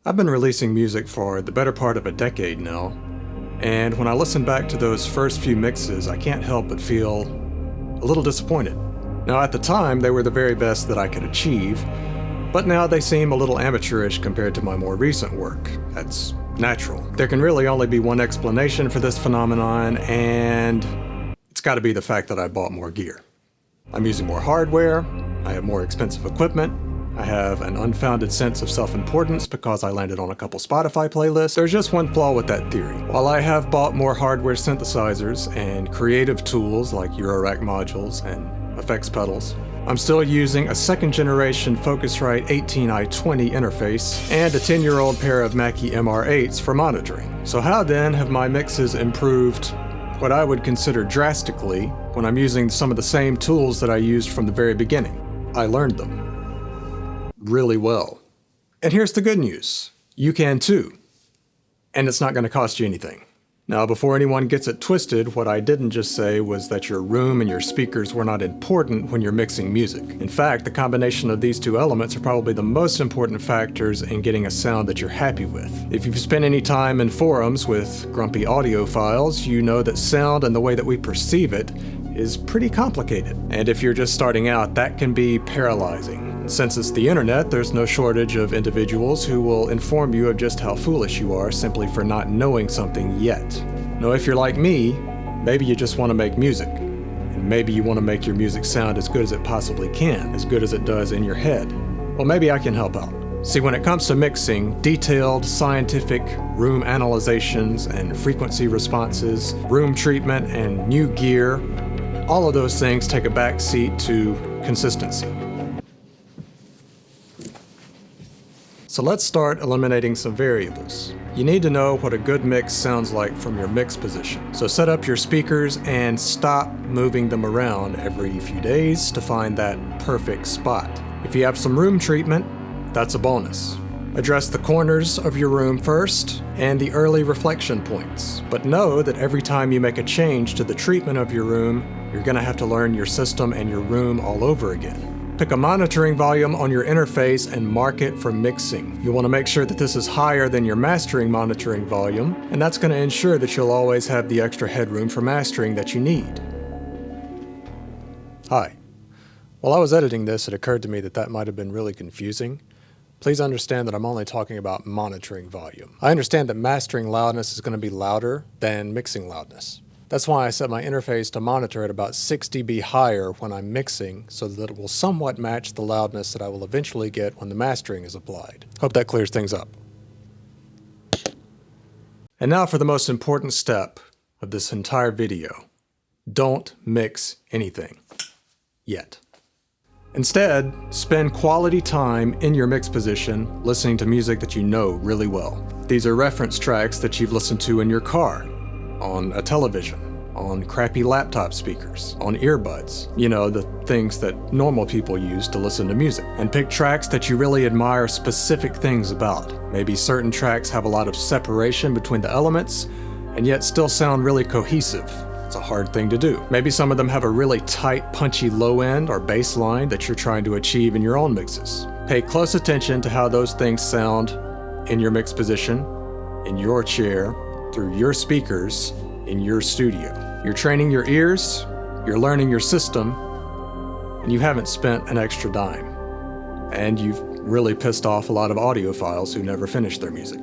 I've been releasing music for the better part of a decade now, and when I listen back to those first few mixes, I can't help but feel a little disappointed. Now, at the time, they were the very best that I could achieve, but now they seem a little amateurish compared to my more recent work. That's natural. There can really only be one explanation for this phenomenon, and it's got to be the fact that I bought more gear. I'm using more hardware, I have more expensive equipment, I have an unfounded sense of self-importance because I landed on a couple Spotify playlists. There's just one flaw with that theory. While I have bought more hardware synthesizers and creative tools like Eurorack modules and effects pedals, I'm still using a second-generation Focusrite 18i20 interface and a 10-year-old pair of Mackie MR8s for monitoring. So how then have my mixes improved what I would consider drastically when I'm using some of the same tools that I used from the very beginning? I learned them really well. And here's the good news. You can too. And it's not going to cost you anything. Now, before anyone gets it twisted, what I didn't just say was that your room and your speakers were not important when you're mixing music. In fact, the combination of these two elements are probably the most important factors in getting a sound that you're happy with. If you've spent any time in forums with grumpy audiophiles, you know that sound and the way that we perceive it is pretty complicated. And if you're just starting out, that can be paralyzing. Since it's the internet, there's no shortage of individuals who will inform you of just how foolish you are simply for not knowing something yet. Now, if you're like me, maybe you just want to make music. And maybe you want to make your music sound as good as it possibly can, as good as it does in your head. Well, maybe I can help out. See, when it comes to mixing, detailed, scientific room analyzations and frequency responses, room treatment and new gear, all of those things take a back seat to consistency. So let's start eliminating some variables. You need to know what a good mix sounds like from your mix position. So set up your speakers and stop moving them around every few days to find that perfect spot. If you have some room treatment, that's a bonus. Address the corners of your room first and the early reflection points. But know that every time you make a change to the treatment of your room, you're going to have to learn your system and your room all over again. Pick a monitoring volume on your interface and mark it for mixing. You want to make sure that this is higher than your mastering monitoring volume, and that's going to ensure that you'll always have the extra headroom for mastering that you need. Hi. While I was editing this, it occurred to me that that might have been really confusing. Please understand that I'm only talking about monitoring volume. I understand that mastering loudness is going to be louder than mixing loudness. That's why I set my interface to monitor at about 6 dB higher when I'm mixing, so that it will somewhat match the loudness that I will eventually get when the mastering is applied. Hope that clears things up. And now for the most important step of this entire video. Don't mix anything. Yet. Instead, spend quality time in your mix position listening to music that you know really well. These are reference tracks that you've listened to in your car, on a television, on crappy laptop speakers, on earbuds. You know, the things that normal people use to listen to music. And pick tracks that you really admire specific things about. Maybe certain tracks have a lot of separation between the elements, and yet still sound really cohesive. It's a hard thing to do. Maybe some of them have a really tight, punchy low end or bass line that you're trying to achieve in your own mixes. Pay close attention to how those things sound in your mix position, in your chair, through your speakers, in your studio. You're training your ears, you're learning your system, and you haven't spent an extra dime. And you've really pissed off a lot of audiophiles who never finished their music.